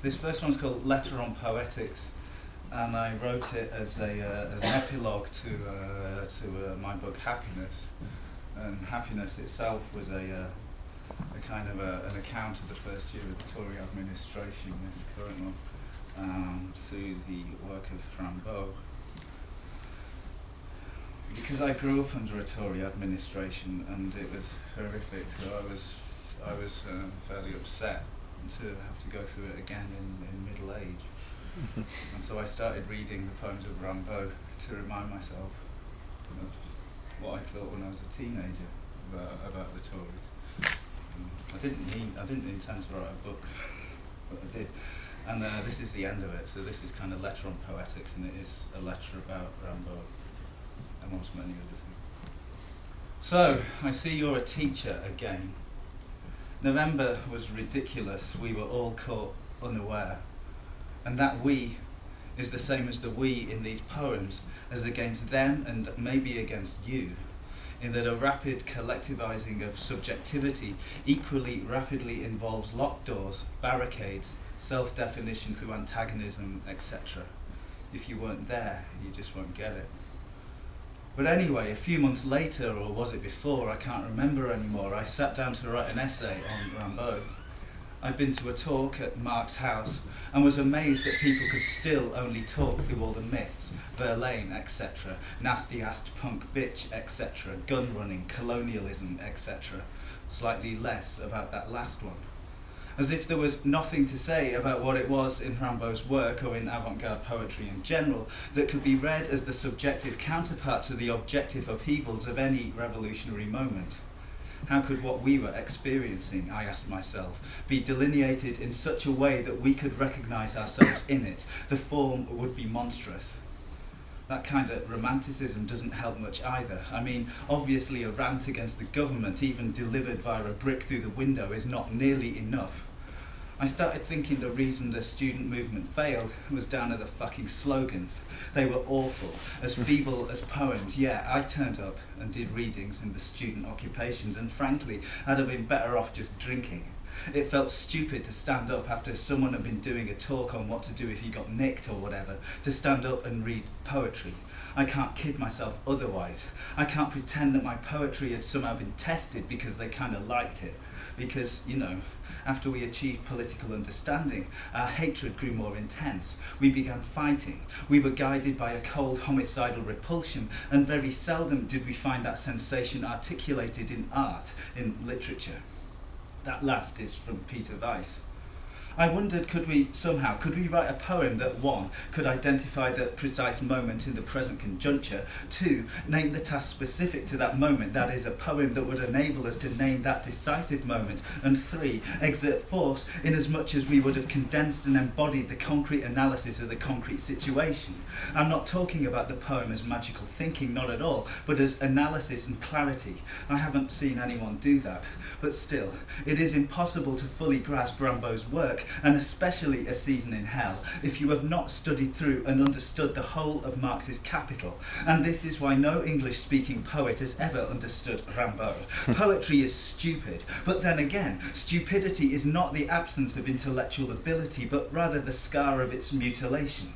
This first one's called Letter on Poetics, and I wrote it as an epilogue to my book Happiness. And Happiness itself was a kind of an account of the first year of the Tory administration, this current one, through the work of Rimbaud. Because I grew up under a Tory administration and it was horrific, so I was fairly upset to have to go through it again in middle age. And so I started reading the poems of Rimbaud to remind myself of what I thought when I was a teenager about the Tories. I didn't intend to write a book, but I did. And this is the end of it. So this is kind of Letter on Poetics, and it is a letter about Rimbaud, amongst many other things. So I see you're a teacher again. November was ridiculous. We were all caught unaware, and that we is the same as the we in these poems, as against them and maybe against you, in that a rapid collectivizing of subjectivity equally rapidly involves locked doors, barricades, self-definition through antagonism, etc. If you weren't there, you just won't get it. But anyway, a few months later, or was it before, I can't remember anymore, I sat down to write an essay on Rimbaud. I'd been to a talk at Mark's house and was amazed that people could still only talk through all the myths, Verlaine, etc., nasty-assed punk bitch, etc., gun running, colonialism, etc., slightly less about that last one. As if there was nothing to say about what it was in Rimbaud's work or in avant-garde poetry in general that could be read as the subjective counterpart to the objective upheavals of any revolutionary moment. How could what we were experiencing, I asked myself, be delineated in such a way that we could recognize ourselves in it? The form would be monstrous. That kind of romanticism doesn't help much either. I mean, obviously a rant against the government, even delivered via a brick through the window, is not nearly enough. I started thinking the reason the student movement failed was down to the fucking slogans. They were awful, as feeble as poems. Yeah, I turned up and did readings in the student occupations, and frankly, I'd have been better off just drinking. It felt stupid to stand up after someone had been doing a talk on what to do if you got nicked or whatever, to stand up and read poetry. I can't kid myself otherwise. I can't pretend that my poetry had somehow been tested because they kind of liked it. Because, you know, after we achieved political understanding, our hatred grew more intense. We began fighting. We were guided by a cold homicidal repulsion, and very seldom did we find that sensation articulated in art, in literature. That last is from Peter Weiss. I wondered, could we write a poem that, 1, could identify the precise moment in the present conjuncture, 2, name the task specific to that moment, that is, a poem that would enable us to name that decisive moment, and 3, exert force inasmuch as we would have condensed and embodied the concrete analysis of the concrete situation. I'm not talking about the poem as magical thinking, not at all, but as analysis and clarity. I haven't seen anyone do that, but still, it is impossible to fully grasp Rimbaud's work, and especially A Season in Hell, if you have not studied through and understood the whole of Marx's Capital. And this is why no English-speaking poet has ever understood Rimbaud. Poetry is stupid, but then again, stupidity is not the absence of intellectual ability, but rather the scar of its mutilation.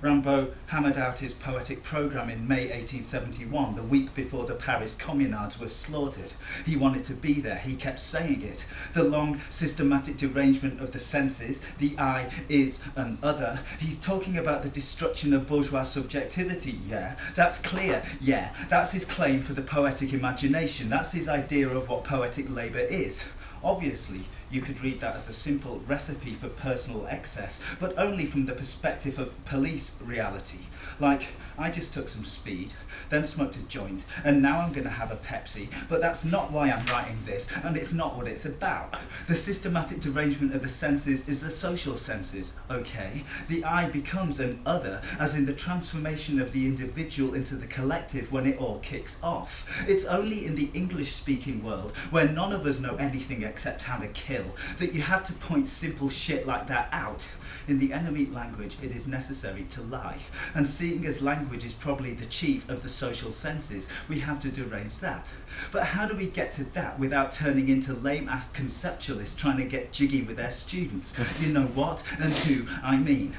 Rimbaud hammered out his poetic programme in May 1871, the week before the Paris communards were slaughtered. He wanted to be there, he kept saying it. The long, systematic derangement of the senses, the I is an other. He's talking about the destruction of bourgeois subjectivity, yeah. That's clear, yeah. That's his claim for the poetic imagination. That's his idea of what poetic labour is. Obviously, you could read that as a simple recipe for personal excess, but only from the perspective of police reality. Like, I just took some speed, then smoked a joint, and now I'm going to have a Pepsi, but that's not why I'm writing this, and it's not what it's about. The systematic derangement of the senses is the social senses, okay? The I becomes an other, as in the transformation of the individual into the collective when it all kicks off. It's only in the English-speaking world, where none of us know anything except how to kill, ill that you have to point simple shit like that out. In the enemy language, it is necessary to lie. And seeing as language is probably the chief of the social senses, we have to derange that. But how do we get to that without turning into lame-ass conceptualists trying to get jiggy with their students? You know what and who I mean.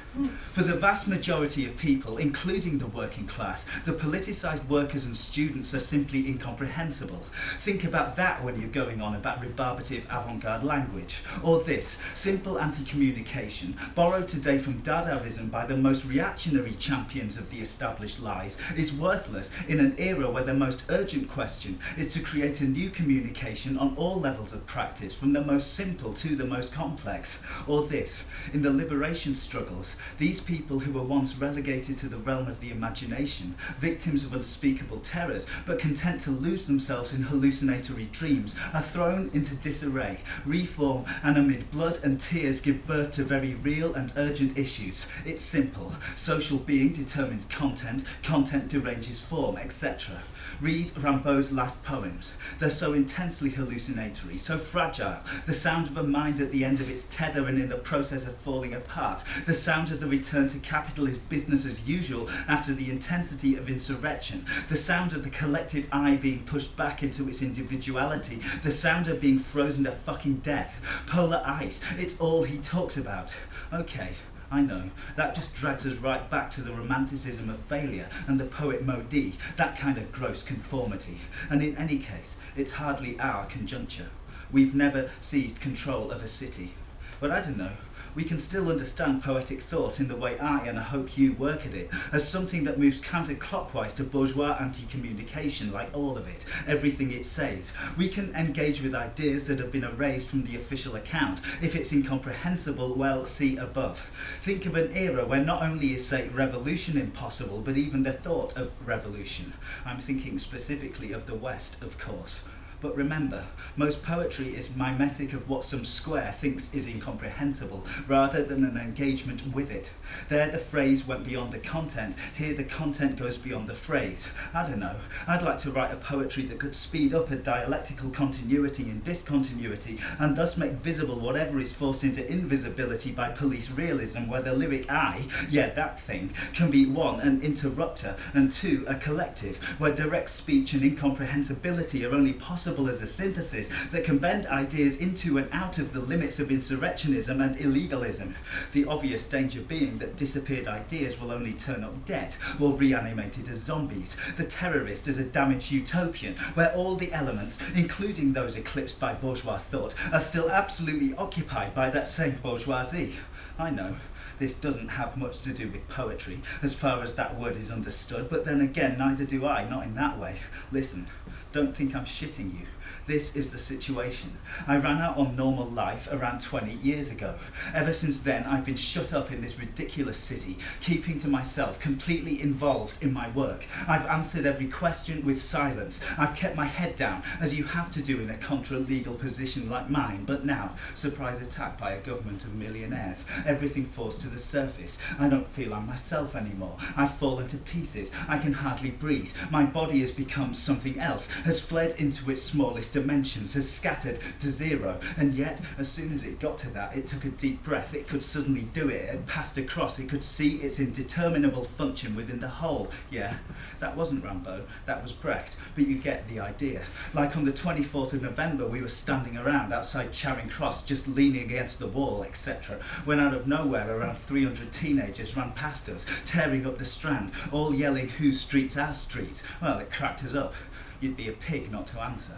For the vast majority of people, including the working class, the politicised workers and students are simply incomprehensible. Think about that when you're going on about rebarbative avant-garde language. Or this, simple anti-communication, borrowed today from Dadaism by the most reactionary champions of the established lies, is worthless in an era where the most urgent question is to create a new communication on all levels of practice, from the most simple to the most complex. Or this, in the liberation struggles, these people who were once relegated to the realm of the imagination, victims of unspeakable terrors, but content to lose themselves in hallucinatory dreams, are thrown into disarray, reform, and amid blood and tears give birth to very real and urgent issues. It's simple. Social being determines content, content deranges form, etc. Read Rimbaud's last poems. They're so intensely hallucinatory, so fragile, the sound of a mind at the end of its tether and in the process of falling apart, the sound of the return to capital is business as usual after the intensity of insurrection, the sound of the collective I being pushed back into its individuality, the sound of being frozen to fucking death, polar ice, it's all he talks about. Okay, I know, that just drags us right back to the romanticism of failure and the poet maudit, that kind of gross conformity. And in any case, it's hardly our conjuncture. We've never seized control of a city. But I don't know, we can still understand poetic thought in the way I, and I hope you, work at it, as something that moves counterclockwise to bourgeois anti-communication, like all of it, everything it says. We can engage with ideas that have been erased from the official account. If it's incomprehensible, well, see above. Think of an era where not only is, say, revolution impossible, but even the thought of revolution. I'm thinking specifically of the West, of course. But remember, most poetry is mimetic of what some square thinks is incomprehensible, rather than an engagement with it. There the phrase went beyond the content, here the content goes beyond the phrase. I don't know, I'd like to write a poetry that could speed up a dialectical continuity and discontinuity, and thus make visible whatever is forced into invisibility by police realism, where the lyric I, yeah, that thing, can be one, an interrupter, and two, a collective, where direct speech and incomprehensibility are only possible as a synthesis that can bend ideas into and out of the limits of insurrectionism and illegalism. The obvious danger being that disappeared ideas will only turn up dead or reanimated as zombies. The terrorist as a damaged utopian, where all the elements, including those eclipsed by bourgeois thought, are still absolutely occupied by that same bourgeoisie. I know, this doesn't have much to do with poetry, as far as that word is understood, but then again, neither do I, not in that way. Listen, don't think I'm shitting you. This is the situation. I ran out on normal life around 20 years ago. Ever since then, I've been shut up in this ridiculous city, keeping to myself, completely involved in my work. I've answered every question with silence. I've kept my head down, as you have to do in a contra-legal position like mine. But now, surprise attack by a government of millionaires. Everything falls to the surface. I don't feel I'm myself anymore. I've fallen to pieces. I can hardly breathe. My body has become something else, has fled into its smallest dimensions, has scattered to zero, and yet as soon as it got to that, it took a deep breath. It could suddenly do it. It passed across. It could see its indeterminable function within the whole. Yeah, that wasn't Rimbaud, that was Brecht, but you get the idea. Like on the 24th of November, we were standing around outside Charing Cross, just leaning against the wall, etc., when out of nowhere around 300 teenagers ran past us, tearing up the Strand, all yelling, "Whose street's our street?" Well, it cracked us up. You'd be a pig not to answer.